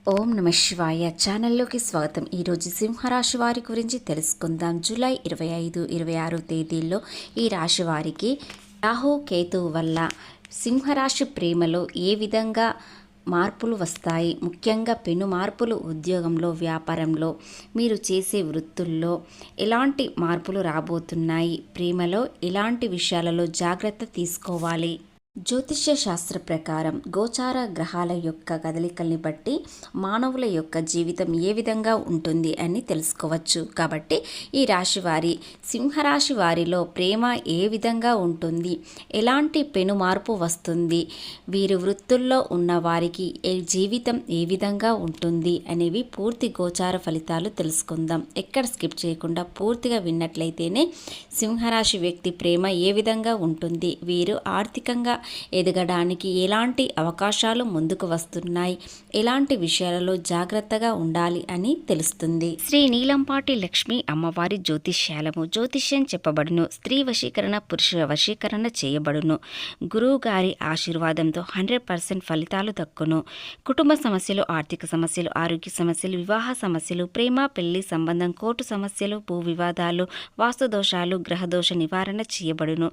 ఓం నమ శివాయ ఛానల్లోకి స్వాగతం. ఈరోజు సింహరాశి వారి గురించి తెలుసుకుందాం. జూలై 25, 26 తేదీల్లో ఈ రాశి వారికి రాహు కేతువు వల్ల సింహరాశి ప్రేమలో ఏ విధంగా మార్పులు వస్తాయి, ముఖ్యంగా పెను మార్పులు ఉద్యోగంలో, వ్యాపారంలో, మీరు చేసే వృత్తుల్లో ఎలాంటి మార్పులు రాబోతున్నాయి, ప్రేమలో ఎలాంటి విషయాలలో జాగ్రత్త తీసుకోవాలి. జ్యోతిష్య శాస్త్ర ప్రకారం గోచార గ్రహాల యొక్క కదలికల్ని బట్టి మానవుల యొక్క జీవితం ఏ విధంగా ఉంటుంది అని తెలుసుకోవచ్చు. కాబట్టి ఈ రాశి వారి సింహరాశి వారిలో ప్రేమ ఏ విధంగా ఉంటుంది, ఎలాంటి పెను మార్పు వస్తుంది, వీరి వృత్తుల్లో ఉన్న వారికి జీవితం ఏ విధంగా ఉంటుంది అనేవి పూర్తి గోచార ఫలితాలు తెలుసుకుందాం. ఎక్కడ స్కిప్ చేయకుండా పూర్తిగా విన్నట్లయితేనే సింహరాశి వ్యక్తి ప్రేమ ఏ విధంగా ఉంటుంది, వీరు ఆర్థికంగా ఎదగడానికి ఎలాంటి అవకాశాలు ముందుకు వస్తున్నాయి, ఎలాంటి విషయాలలో జాగ్రత్తగా ఉండాలి అని తెలుస్తుంది. శ్రీ నీలంపాటి లక్ష్మి అమ్మవారి జ్యోతిష్యాలము. జ్యోతిష్యం చెప్పబడును, స్త్రీ వశీకరణ, పురుష వశీకరణ చేయబడును. గురువు గారి ఆశీర్వాదంతో 100% ఫలితాలు దక్కును. కుటుంబ సమస్యలు, ఆర్థిక సమస్యలు, ఆరోగ్య సమస్యలు, వివాహ సమస్యలు, ప్రేమ పెళ్లి సంబంధం, కోర్టు సమస్యలు, భూ వివాదాలు, వాస్తు దోషాలు, గ్రహదోష నివారణ చేయబడును.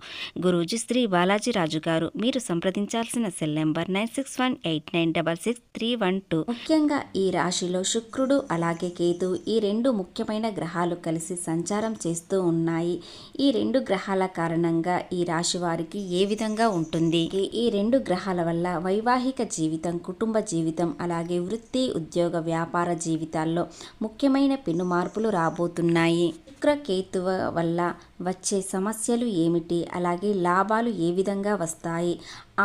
గురూజీ శ్రీ బాలాజీ రాజు గారు. మీరు సంప్రదించాల్సిన సెల్ నెంబర్ 9618666312. ముఖ్యంగా ఈ రాశిలో శుక్రుడు అలాగే కేతు, ఈ రెండు ముఖ్యమైన గ్రహాలు కలిసి సంచారం చేస్తూ ఉన్నాయి. ఈ రెండు గ్రహాల కారణంగా ఈ రాశి వారికి ఏ విధంగా ఉంటుంది, ఈ రెండు గ్రహాల వల్ల వైవాహిక జీవితం, కుటుంబ జీవితం, అలాగే వృత్తి, ఉద్యోగ, వ్యాపార జీవితాల్లో ముఖ్యమైన పెను మార్పులు రాబోతున్నాయి. శుక్ర కేతువ వల్ల వచ్చే సమస్యలు ఏమిటి, అలాగే లాభాలు ఏ విధంగా వస్తాయి,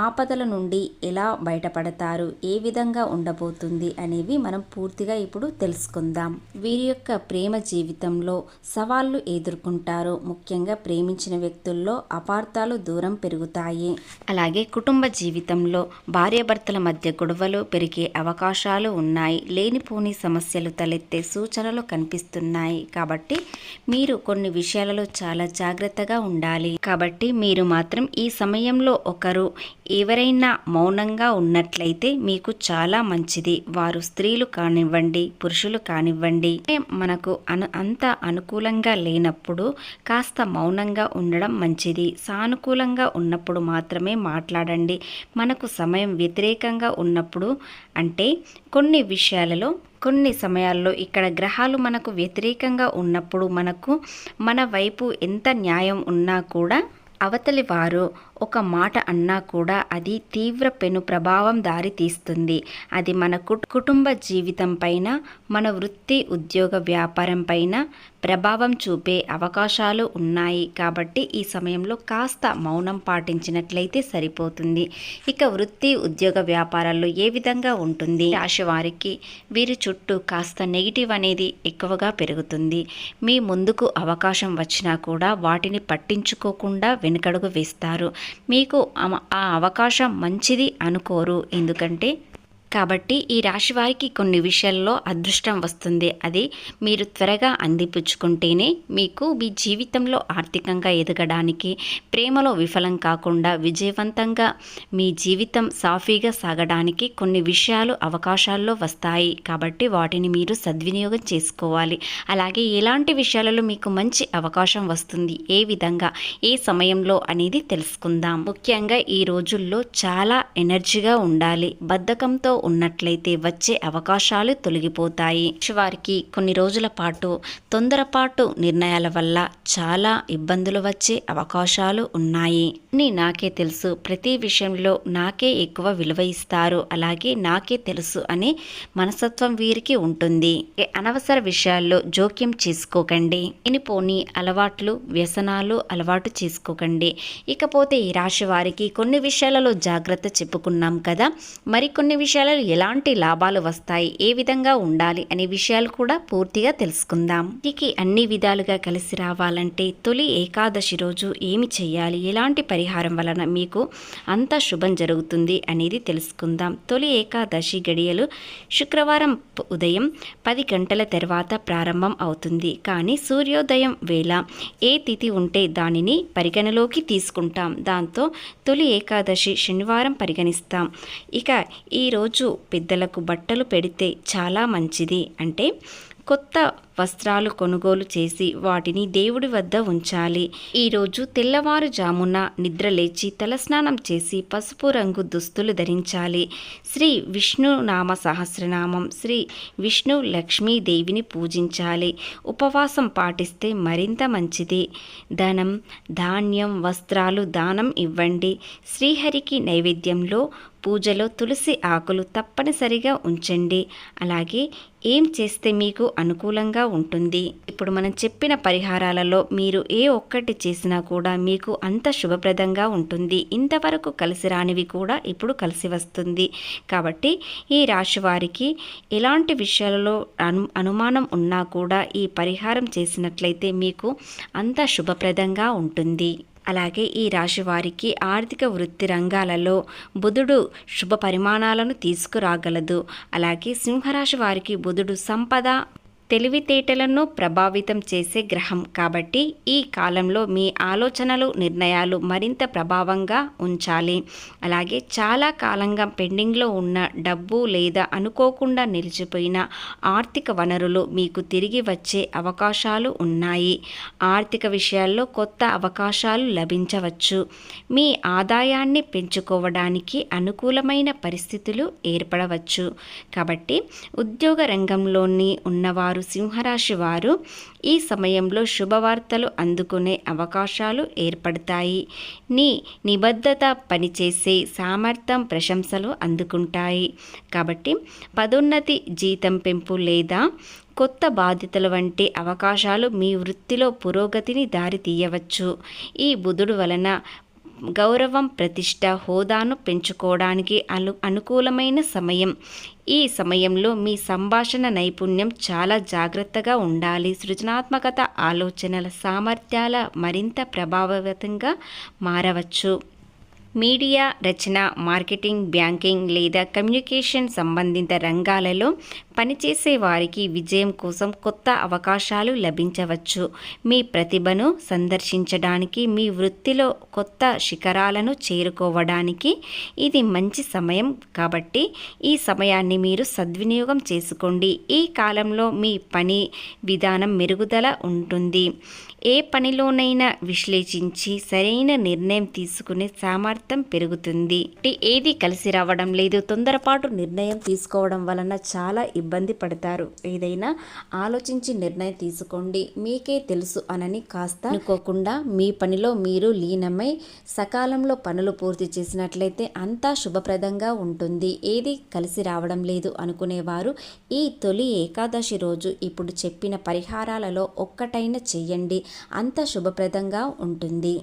ఆపదల నుండి ఎలా బయటపడతారు, ఏ విధంగా ఉండబోతుంది అనేవి మనం పూర్తిగా ఇప్పుడు తెలుసుకుందాం. వీరి యొక్క ప్రేమ జీవితంలో సవాళ్లు ఎదుర్కొంటారు. ముఖ్యంగా ప్రేమించిన వ్యక్తుల్లో అపార్థాలు, దూరం పెరుగుతాయి. అలాగే కుటుంబ జీవితంలో భార్యాభర్తల మధ్య గొడవలు పెరిగే అవకాశాలు ఉన్నాయి. లేనిపోని సమస్యలు తలెత్తే సూచనలు కనిపిస్తున్నాయి. కాబట్టి మీరు కొన్ని విషయాలలో చాలా జాగ్రత్తగా ఉండాలి. కాబట్టి మీరు మాత్రం ఈ సమయంలో ఒకరు ఎవరైనా మౌనంగా ఉన్నట్లయితే మీకు చాలా మంచిది. వారు స్త్రీలు కానివ్వండి, పురుషులు కానివ్వండి. మనకు అంత అనుకూలంగా లేనప్పుడు కాస్త మౌనంగా ఉండడం మంచిది. సానుకూలంగా ఉన్నప్పుడు మాత్రమే మాట్లాడండి. మనకు సమయం వ్యతిరేకంగా ఉన్నప్పుడు, అంటే కొన్ని సమయాల్లో ఇక్కడ గ్రహాలు మనకు వ్యతిరేకంగా ఉన్నప్పుడు మన వైపు ఎంత న్యాయం ఉన్నా కూడా అవతలి వారు ఒక మాట అన్నా కూడా అది తీవ్ర పెను ప్రభావం దారితీస్తుంది. అది మన కుటుంబ జీవితం పైన, మన వృత్తి, ఉద్యోగ, వ్యాపారం పైన ప్రభావం చూపే అవకాశాలు ఉన్నాయి. కాబట్టి ఈ సమయంలో కాస్త మౌనం పాటించినట్లయితే సరిపోతుంది. ఇక వృత్తి, ఉద్యోగ, వ్యాపారాల్లో ఏ విధంగా ఉంటుంది? రాశి వారికి వీరి చుట్టూ కాస్త నెగిటివ్ అనేది ఎక్కువగా పెరుగుతుంది. మీ ముందుకు అవకాశం వచ్చినా కూడా వాటిని పట్టించుకోకుండా వెనుకడుగు వేస్తారు. మీకు ఆ అవకాశం మంచిది అనుకోరు. కాబట్టి ఈ రాశి వారికి కొన్ని విషయాల్లో అదృష్టం వస్తుంది. అది మీరు త్వరగా అందిపుచ్చుకుంటేనే మీకు మీ జీవితంలో ఆర్థికంగా ఎదగడానికి, ప్రేమలో విఫలం కాకుండా విజయవంతంగా మీ జీవితం సాఫీగా సాగడానికి కొన్ని విషయాలు అవకాశాల్లో వస్తాయి. కాబట్టి వాటిని మీరు సద్వినియోగం చేసుకోవాలి. అలాగే ఎలాంటి విషయాలలో మీకు మంచి అవకాశం వస్తుంది, ఏ విధంగా, ఏ సమయంలో అనేది తెలుసుకుందాం. ముఖ్యంగా ఈ రోజుల్లో చాలా ఎనర్జీగా ఉండాలి. బద్ధకంతో ఉన్నట్లయితే వచ్చే అవకాశాలు తొలగిపోతాయి. వారికి కొన్ని రోజుల పాటు తొందరపాటు నిర్ణయాల వల్ల చాలా ఇబ్బందులు వచ్చే అవకాశాలు ఉన్నాయి. నాకే తెలుసు, ప్రతి విషయంలో నాకే ఎక్కువ విలువ ఇస్తారు, అలాగే నాకే తెలుసు అనే మనస్తత్వం వీరికి ఉంటుంది. అనవసర విషయాల్లో జోక్యం చేసుకోకండి. లేనిపోని అలవాట్లు, వ్యసనాలు అలవాటు చేసుకోకండి. ఇకపోతే ఈ రాశి వారికి కొన్ని విషయాలలో జాగ్రత్త చెప్పుకున్నాం కదా, మరికొన్ని విషయాలలో ఎలాంటి లాభాలు వస్తాయి, ఏ విధంగా ఉండాలి అనే విషయాలు కూడా పూర్తిగా తెలుసుకుందాం. వీరికి అన్ని విధాలుగా కలిసి రావాలంటే తొలి ఏకాదశి రోజు ఏమి చేయాలి, ఎలాంటి పరిహారం వలన మీకు అంత శుభం జరుగుతుంది అనేది తెలుసుకుందాం. తొలి ఏకాదశి గడియలు శుక్రవారం ఉదయం 10 గంటల తర్వాత ప్రారంభం అవుతుంది. కానీ సూర్యోదయం వేళ ఏ తిథి ఉంటే దానిని పరిగణలోకి తీసుకుంటాం. దాంతో తొలి ఏకాదశి శనివారం పరిగణిస్తాం. ఇక ఈరోజు ఈరోజు పెద్దలకు బట్టలు పెడితే చాలా మంచిది. అంటే కొత్త వస్త్రాలు కొనుగోలు చేసి వాటిని దేవుడి వద్ద ఉంచాలి. ఈరోజు తెల్లవారుజామున నిద్రలేచి తలస్నానం చేసి పసుపు రంగు దుస్తులు ధరించాలి. శ్రీ విష్ణు నామ సహస్రనామం, శ్రీ విష్ణు లక్ష్మీదేవిని పూజించాలి. ఉపవాసం పాటిస్తే మరింత మంచిది. ధనం, ధాన్యం, వస్త్రాలు దానం ఇవ్వండి. శ్రీహరికి నైవేద్యంలో పూజలో తులసి ఆకులు తప్పనిసరిగా ఉంచండి. అలాగే ఏం చేస్తే మీకు అనుకూలంగా ఉంటుంది? ఇప్పుడు మనం చెప్పిన పరిహారాలలో మీరు ఏ ఒక్కటి చేసినా కూడా మీకు అంత శుభప్రదంగా ఉంటుంది. ఇంతవరకు కలిసి రానివి కూడా ఇప్పుడు కలిసి వస్తుంది. కాబట్టి ఈ రాశి వారికి ఎలాంటి విషయాలలో అనుమానం ఉన్నా కూడా ఈ పరిహారం చేసినట్లయితే మీకు అంత శుభప్రదంగా ఉంటుంది. అలాగే ఈ రాశి వారికి ఆర్థిక వృత్తి రంగాలలో బుధుడు శుభ పరిమాణాలను తీసుకురాగలదు. అలాగే సింహరాశి వారికి బుధుడు సంపద, తెలివితేటలను ప్రభావితం చేసే గ్రహం. కాబట్టి ఈ కాలంలో మీ ఆలోచనలు, నిర్ణయాలు మరింత ప్రభావంగా ఉంచాలి. అలాగే చాలా కాలంగా పెండింగ్లో ఉన్న డబ్బు లేదా అనుకోకుండా నిలిచిపోయిన ఆర్థిక వనరులు మీకు తిరిగి వచ్చే అవకాశాలు ఉన్నాయి. ఆర్థిక విషయాల్లో కొత్త అవకాశాలు లభించవచ్చు. మీ ఆదాయాన్ని పెంచుకోవడానికి అనుకూలమైన పరిస్థితులు ఏర్పడవచ్చు. కాబట్టి ఉద్యోగ రంగంలోని ఉన్నవారు, సింహరాశి వారు ఈ సమయంలో శుభవార్తలు అందుకునే అవకాశాలు ఏర్పడతాయి. నిబద్ధత, పనిచేసే సామర్థ్యం ప్రశంసలు అందుకుంటాయి. కాబట్టి పదోన్నతి, జీతం పెంపు లేదా కొత్త బాధ్యతల వంటి అవకాశాలు మీ వృత్తిలో పురోగతిని దారి తీయవచ్చు. ఈ బుధుడు వలన గౌరవం, ప్రతిష్ట, హోదాను పెంచుకోవడానికి అనుకూలమైన సమయం. ఈ సమయంలో మీ సంభాషణ నైపుణ్యం చాలా జాగ్రత్తగా ఉండాలి. సృజనాత్మకత, ఆలోచనల సామర్థ్యాల మరింత ప్రభావవంతంగా మారవచ్చు. మీడియా, రచన, మార్కెటింగ్, బ్యాంకింగ్ లేదా కమ్యూనికేషన్ సంబంధిత రంగాలలో పనిచేసే వారికి విజయం కోసం కొత్త అవకాశాలు లభించవచ్చు. మీ ప్రతిభను సందర్శించడానికి, మీ వృత్తిలో కొత్త శిఖరాలను చేరుకోవడానికి ఇది మంచి సమయం. కాబట్టి ఈ సమయాన్ని మీరు సద్వినియోగం చేసుకోండి. ఈ కాలంలో మీ పని విధానం మెరుగుదల ఉంటుంది. ఏ పనిలోనైనా విశ్లేషించి సరైన నిర్ణయం తీసుకునే సామర్థ్యం పెరుగుతుంది. ఏది కలిసి రావడం లేదు. తొందరపాటు నిర్ణయం తీసుకోవడం వలన చాలా ఇబ్బంది పడతారు. ఏదైనా ఆలోచించి నిర్ణయం తీసుకోండి. మీకే తెలుసు అనని కాస్త అనుకోకుండా మీ పనిలో మీరు లీనమై సకాలంలో పనులు పూర్తి చేసినట్లయితే అంతా శుభప్రదంగా ఉంటుంది. ఏది కలిసి రావడం లేదు అనుకునేవారు ఈ తొలి ఏకాదశి రోజు ఇప్పుడు చెప్పిన పరిహారాలలో ఒక్కటైనా చెయ్యండి. అంత శుభప్రదంగా ఉంటుంది.